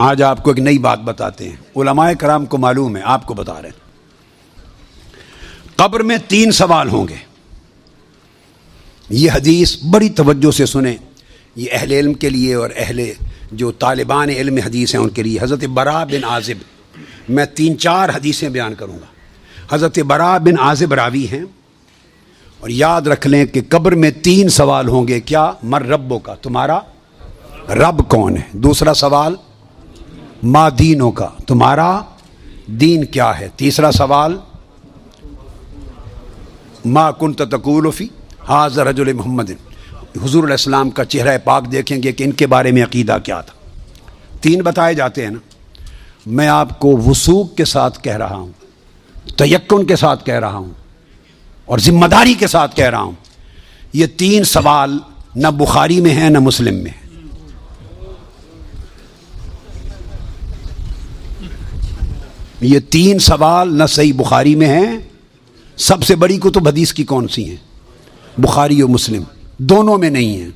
آج آپ کو ایک نئی بات بتاتے ہیں، علماء کرام کو معلوم ہے، آپ کو بتا رہے ہیں۔ قبر میں 3 سوال ہوں گے۔ یہ حدیث بڑی توجہ سے سنیں، یہ اہل علم کے لیے اور اہل جو طالبان علم حدیث ہیں ان کے لیے۔ حضرت براء بن عازب، میں 3-4 حدیثیں بیان کروں گا۔ حضرت براء بن عازب راوی ہیں، اور یاد رکھ لیں کہ قبر میں 3 سوال ہوں گے۔ کیا؟ مر ربو کا، تمہارا رب کون ہے؟ دوسرا سوال ما دینوں کا، تمہارا دین کیا ہے؟ تیسرا سوال ما کنت تقول فی ھذا رجل محمد، حضور علیہ السلام کا چہرہ پاک دیکھیں گے کہ ان کے بارے میں عقیدہ کیا تھا۔ 3 بتائے جاتے ہیں نا۔ میں آپ کو وثوق کے ساتھ کہہ رہا ہوں، تیقن کے ساتھ کہہ رہا ہوں، اور ذمہ داری کے ساتھ کہہ رہا ہوں، یہ 3 سوال نہ بخاری میں ہیں نہ مسلم میں ہیں۔ یہ 3 سوال نہ صحیح بخاری میں ہیں۔ سب سے بڑی کتب حدیث کی کون سی ہیں؟ بخاری و مسلم، دونوں میں نہیں ہیں۔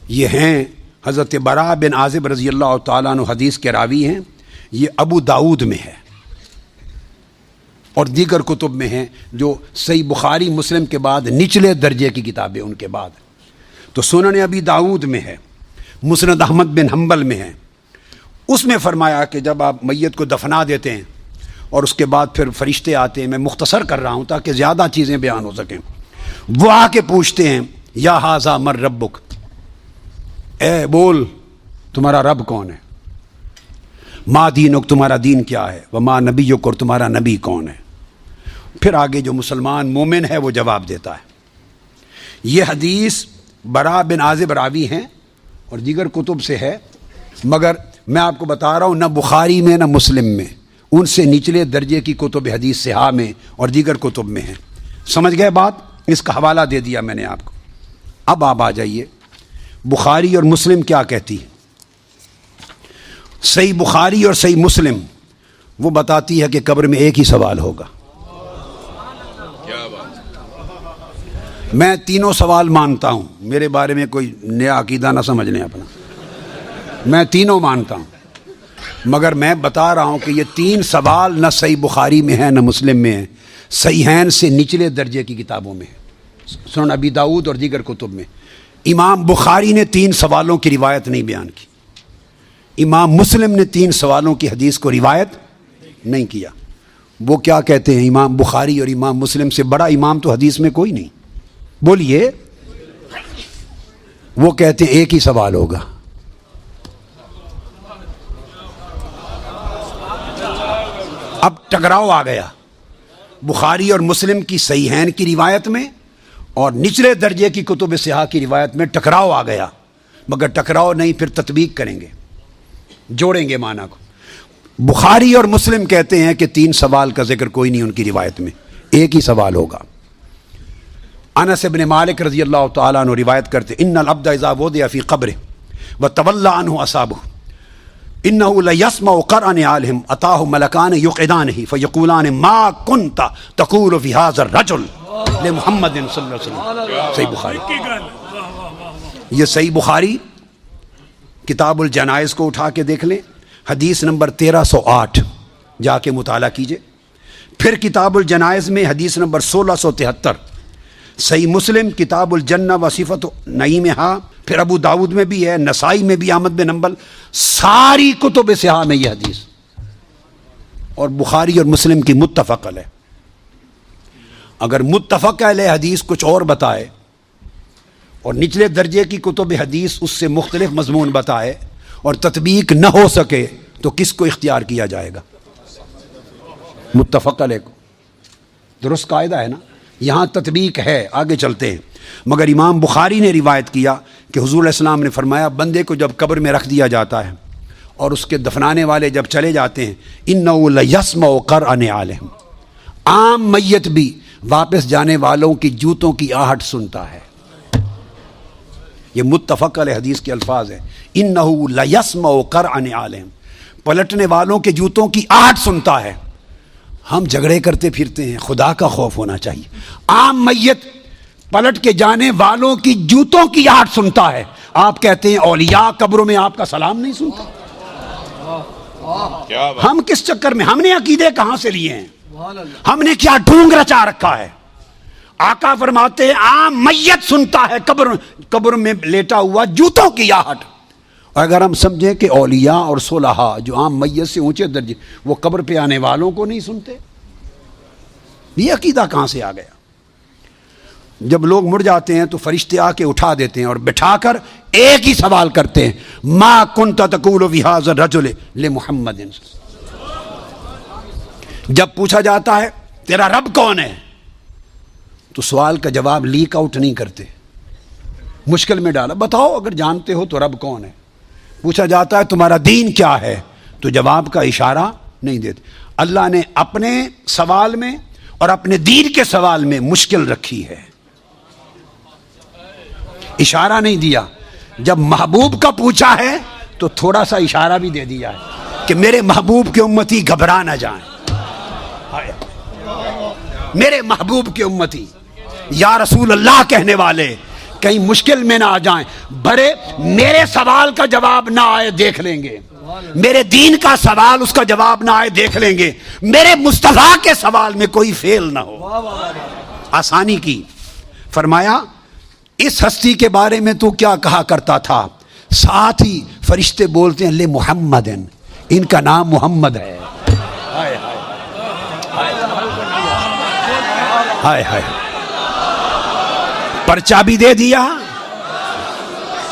یہ ہیں حضرت براء بن عازب رضی اللہ تعالیٰ عنہ، حدیث کے راوی ہیں۔ یہ ابو داؤد میں ہے اور دیگر کتب میں ہیں، جو صحیح بخاری مسلم کے بعد نچلے درجے کی کتابیں ان کے بعد۔ تو سنن ابی داؤد میں ہے، مسند احمد بن حنبل میں ہے۔ اس میں فرمایا کہ جب آپ میت کو دفنا دیتے ہیں اور اس کے بعد پھر فرشتے آتے ہیں، میں مختصر کر رہا ہوں تاکہ زیادہ چیزیں بیان ہو سکیں، وہ آ کے پوچھتے ہیں یا ھذا مر ربک، اے بول تمہارا رب کون ہے؟ ما دینک، تمہارا دین کیا ہے؟ وما نبیک، اور تمہارا نبی کون ہے؟ پھر آگے جو مسلمان مومن ہے وہ جواب دیتا ہے۔ یہ حدیث براء بن عازب راوی ہیں اور دیگر کتب سے ہے، مگر میں آپ کو بتا رہا ہوں نہ بخاری میں نہ مسلم میں، ان سے نچلے درجے کی کتب حدیث صحاح میں اور دیگر کتب میں ہیں۔ سمجھ گئے بات؟ اس کا حوالہ دے دیا میں نے آپ کو۔ اب آپ آ جائیے، بخاری اور مسلم کیا کہتی ہے؟ صحیح بخاری اور صحیح مسلم وہ بتاتی ہے کہ قبر میں ایک ہی سوال ہوگا۔ میں تینوں سوال مانتا ہوں، میرے بارے میں کوئی نیا عقیدہ نہ سمجھ لیں اپنا، میں تینوں مانتا ہوں، مگر میں بتا رہا ہوں کہ یہ 3 سوال نہ صحیح بخاری میں ہیں نہ مسلم میں ہیں، صحیحین سے نچلے درجے کی کتابوں میں ہیں، سنن ابی داؤد اور دیگر کتب میں۔ امام بخاری نے 3 سوالوں کی روایت نہیں بیان کی، امام مسلم نے 3 سوالوں کی حدیث کو روایت نہیں کیا۔ وہ کیا کہتے ہیں؟ امام بخاری اور امام مسلم سے بڑا امام تو حدیث میں کوئی نہیں۔ بولیے، وہ کہتے ہیں ایک ہی سوال ہوگا۔ اب ٹکراؤ آ گیا بخاری اور مسلم کی صحیحین کی روایت میں اور نچلے درجے کی کتب صحاح کی روایت میں ٹکراؤ آ گیا، مگر ٹکراؤ نہیں، پھر تطبیق کریں گے، جوڑیں گے معنی کو۔ بخاری اور مسلم کہتے ہیں کہ 3 سوال کا ذکر کوئی نہیں ان کی روایت میں، ایک ہی سوال ہوگا۔ انس بن مالک رضی اللہ تعالیٰ عنہ روایت کرتے، ان العبد اذا وضع فی قبره وتولى عنه اصحابه انه ليسمع قرأ نعالهم اتاه ملکان یقعدانه فیقولان ما كنت تقول في هذا الرجل لمحمد صلی اللہ علیہ وسلم۔ صحیح بخاری، یہ صحیح بخاری کتاب الجنائز کو اٹھا کے دیکھ لیں، حدیث نمبر 1308 جا کے مطالعہ کیجئے۔ پھر کتاب الجنائز میں حدیث نمبر 1673، صحیح مسلم کتاب الجنہ و صفت نعیمہا، پھر ابو داود میں بھی ہے، نسائی میں بھی، احمد بن حنبل، ساری کتب صحاح میں یہ حدیث، اور بخاری اور مسلم کی متفق علیہ۔ اگر متفق علیہ حدیث کچھ اور بتائے اور نچلے درجے کی کتب حدیث اس سے مختلف مضمون بتائے اور تطبیق نہ ہو سکے تو کس کو اختیار کیا جائے گا؟ متفق علیہ کو۔ درست قاعدہ ہے نا؟ یہاں تطبیق ہے، آگے چلتے ہیں۔ مگر امام بخاری نے روایت کیا کہ حضور علیہ السلام نے فرمایا، بندے کو جب قبر میں رکھ دیا جاتا ہے اور اس کے دفنانے والے جب چلے جاتے ہیں، اِنَّهُ لَيَسْمَعُ قَرْعَ نِعَالِهِمْ، عام میت بھی واپس جانے والوں کی جوتوں کی آہٹ سنتا ہے۔ یہ متفق علیہ حدیث کے الفاظ ہیں، اِنَّهُ لَيَسْمَعُ قَرْعَ نِعَالِهِمْ، پلٹنے والوں کے جوتوں کی آہٹ سنتا ہے۔ ہم جھگڑے کرتے پھرتے ہیں، خدا کا خوف ہونا چاہیے۔ عام میت پلٹ کے جانے والوں کی جوتوں کی آہٹ سنتا ہے، آپ کہتے ہیں اولیاء قبروں میں آپ کا سلام نہیں سنتا؟ ہم کس چکر میں, ہم نے عقیدے کہاں سے لیے ہیں, ہم نے کیا ڈھونگ رچا رکھا ہے. آقا فرماتے ہیں عام میت سنتا ہے قبر میں لیٹا ہوا جوتوں کی آہٹ. اگر ہم سمجھیں کہ اولیاء اور صلحاء جو عام میت سے اونچے درجے, وہ قبر پہ آنے والوں کو نہیں سنتے, یہ عقیدہ کہاں سے آ گیا؟ جب لوگ مڑ جاتے ہیں تو فرشتے آ کے اٹھا دیتے ہیں اور بٹھا کر ایک ہی سوال کرتے ہیں, ما کنت تقول فی ھذا الرجل لمحمد. جب پوچھا جاتا ہے تیرا رب کون ہے, تو سوال کا جواب لیک آؤٹ نہیں کرتے, مشکل میں ڈالا, بتاؤ اگر جانتے ہو تو رب کون ہے. پوچھا جاتا ہے تمہارا دین کیا ہے, تو جواب کا اشارہ نہیں دیتے. اللہ نے اپنے سوال میں اور اپنے دین کے سوال میں مشکل رکھی ہے, اشارہ نہیں دیا. جب محبوب کا پوچھا ہے تو تھوڑا سا اشارہ بھی دے دیا ہے کہ میرے محبوب کے امتی گھبرا نہ جائیں, میرے محبوب کے امتی یا رسول اللہ کہنے والے کہیں مشکل میں نہ آ جائیں. برے میرے سوال کا جواب نہ آئے دیکھ لیں گے, میرے دین کا سوال اس کا جواب نہ آئے دیکھ لیں گے, میرے مصطفیٰ کے سوال میں کوئی فیل نہ ہو. آسانی کی. فرمایا اس ہستی کے بارے میں تو کیا کہا کرتا تھا, ساتھ ہی فرشتے بولتے ہیں لے محمد, ان کا نام محمد ہے. ہائے ہائے, پرچہ بھی دے دیا,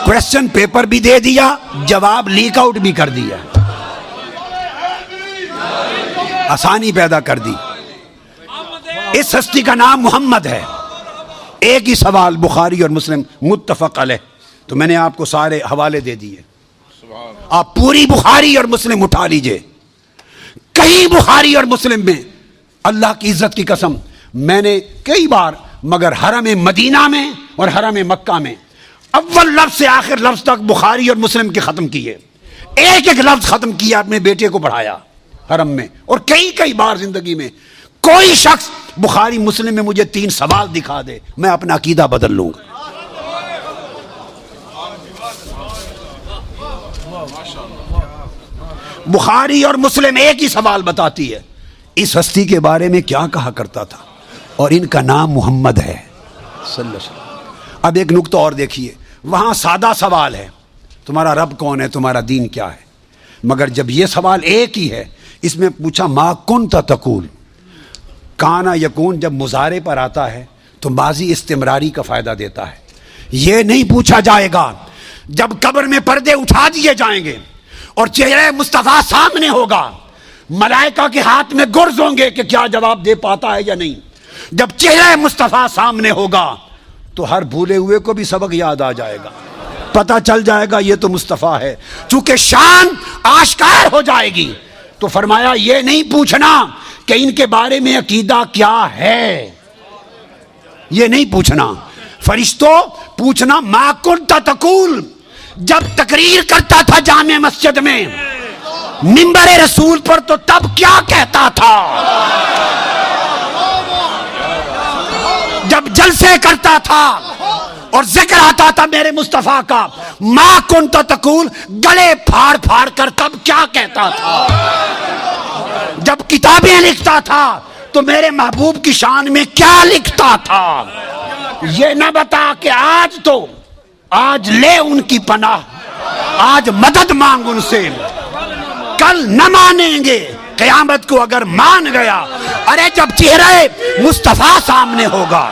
کویسچن پیپر بھی دے دیا, جواب لیک آؤٹ بھی کر دیا, آسانی پیدا کر دی. اس ہستی کا نام محمد ہے. ایک ہی سوال بخاری اور مسلم متفق علیہ, تو میں نے آپ کو سارے حوالے دے دیے, آپ پوری بخاری اور مسلم اٹھا لیجئے. کہیں بخاری اور مسلم میں اللہ کی عزت کی قسم میں نے کئی بار, مگر حرم مدینہ میں اور حرم مکہ میں اول لفظ سے آخر لفظ تک بخاری اور مسلم کے ختم کیے, ایک ایک لفظ ختم کیا, اپنے بیٹے کو پڑھایا حرم میں. اور کئی بار زندگی میں کوئی شخص بخاری مسلم میں مجھے 3 سوال دکھا دے, میں اپنا عقیدہ بدل لوں گا. بخاری اور مسلم ایک ہی سوال بتاتی ہے, اس ہستی کے بارے میں کیا کہا کرتا تھا, اور ان کا نام محمد ہے صلی اللہ علیہ وسلم. اب ایک نقطہ اور دیکھیے, وہاں سادہ سوال ہے تمہارا رب کون ہے, تمہارا دین کیا ہے, مگر جب یہ سوال ایک ہی ہے, اس میں پوچھا ما کنت تقول, کانا یکون جب مضارع پر آتا ہے تو ماضی استمراری کا فائدہ دیتا ہے. یہ نہیں پوچھا جائے گا جب قبر میں پردے اٹھا دیے جائیں گے اور چہرہ مصطفیٰ سامنے ہوگا, ملائکہ کے ہاتھ میں گرز ہوں گے کہ کیا جواب دے پاتا ہے یا نہیں. جب چہرہ مصطفیٰ سامنے ہوگا تو ہر بھولے ہوئے کو بھی سبق یاد آ جائے گا, پتہ چل جائے گا یہ تو مصطفیٰ ہے. چونکہ شان آشکار ہو جائے گی تو فرمایا یہ نہیں پوچھنا کہ ان کے بارے میں عقیدہ کیا ہے, یہ نہیں پوچھنا. فرشتوں پوچھنا ما کنت تقول, جب تقریر کرتا تھا جامع مسجد میں منبر رسول پر تو تب کیا کہتا تھا, جب جلسے کرتا تھا اور ذکر آتا تھا میرے مصطفیٰ کا, ما کنت تقول گلے پھاڑ پھاڑ کر تب کیا کہتا تھا, جب کتابیں لکھتا تھا تو میرے محبوب کی شان میں کیا لکھتا تھا. یہ نہ بتا کہ آج لے ان کی پناہ, آج مدد مانگ ان سے, کل نہ مانیں گے, قیامت کو اگر مان گیا. ارے جب چہرہ مصطفیٰ سامنے ہوگا,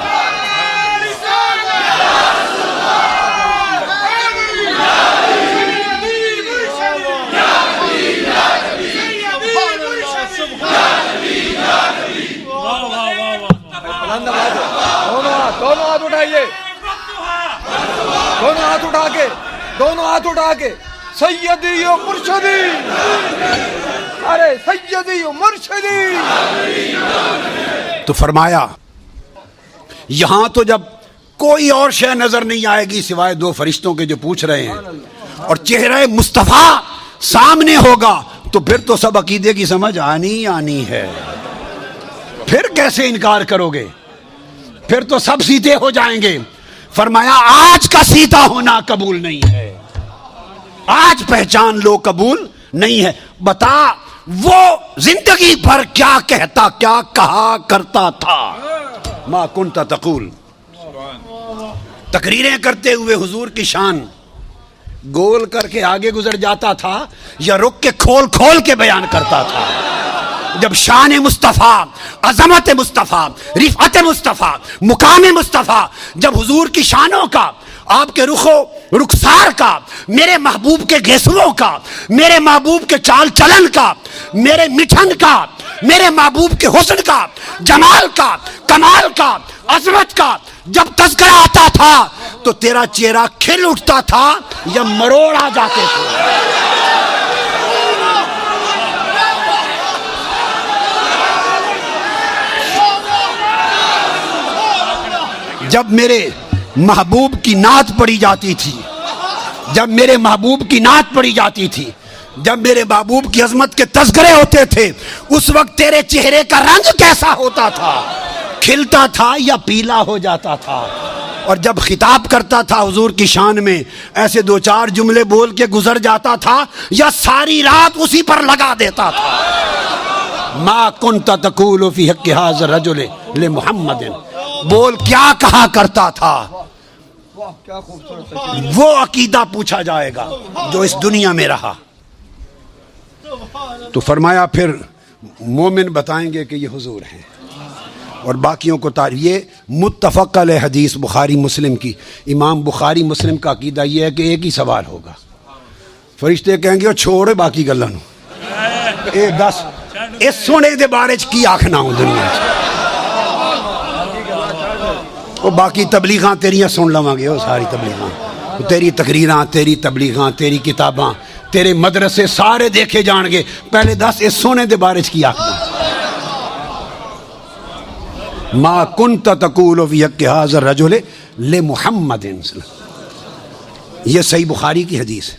دونوں ہاتھ اٹھائیے, دونوں ہاتھ اٹھا کے سیدی و مرشدی, ارے سیدی و مرشدی. تو فرمایا یہاں تو جب کوئی اور شے نظر نہیں آئے گی سوائے 2 فرشتوں کے جو پوچھ رہے ہیں, اور چہرہ مصطفیٰ سامنے ہوگا, تو پھر تو سب عقیدے کی سمجھ آنی ہے. پھر کیسے انکار کرو گے, پھر تو سب سیدھے ہو جائیں گے. فرمایا آج کا سیدھا ہونا قبول نہیں ہے, آج پہچان لو قبول نہیں ہے. بتا وہ زندگی بھر کیا کہتا کیا کہا کرتا تھا. ما کنت تقول. تقریریں کرتے ہوئے حضور کی شان گول کر کے آگے گزر جاتا تھا یا رک کے کھول کھول کے بیان کرتا تھا؟ جب شان مصطفیٰ، عظمت مصطفیٰ، رفعت مصطفیٰ، مقام مصطفیٰ، جب حضور کی شانوں کا، آپ کے رخسار کا، میرے محبوب کے گیسوؤں کا، میرے محبوب کے چال چلن کا، میرے مٹھن کا، میرے محبوب کے حسن کا، جمال کا، کمال کا، عظمت کا جب تذکرہ آتا تھا تو تیرا چہرہ کھل اٹھتا تھا یا مروڑ آ جاتے تھے؟ جب میرے محبوب کی نعت پڑھی جاتی تھی، جب میرے محبوب کی نعت پڑھی جاتی تھی، جب میرے محبوب کی عظمت کے تذکرے ہوتے تھے، اس وقت تیرے چہرے کا رنگ کیسا ہوتا تھا؟ کھلتا تھا یا پیلا ہو جاتا تھا؟ اور جب خطاب کرتا تھا حضور کی شان میں ایسے دو چار جملے بول کے گزر جاتا تھا یا ساری رات اسی پر لگا دیتا تھا؟ ما کنت تقول فی حق ھذا الرجل لمحمد. بول کیا کہا کرتا تھا؟ کیا خوبصورت. وہ عقیدہ پوچھا جائے گا جو اس دنیا میں رہا. تو فرمایا پھر مومن بتائیں گے کہ یہ حضور ہیں اور باقیوں کو یہ متفق علیہ حدیث بخاری مسلم کی. امام بخاری مسلم کا عقیدہ یہ ہے کہ ایک ہی سوال ہوگا. فرشتے کہیں گے چھوڑے باقی گلاں نوں اے دس اس سونے دے بارے چ کی آکھنا ہوں دنیا چ. وہ باقی تبلیغاں تیریاں سن لواں گے. وہ ساری تبلیغاں، تیری تقریراں، تیری تبلیغاں، تیری کتاباں، تیرے مدرسے سارے دیکھے جان گے. پہلے دس اس سونے دے بارے چ کی آکھنا. ما کنت تقول فی حق ھذا الرجل لمحمد. یہ صحیح بخاری کی حدیث ہے.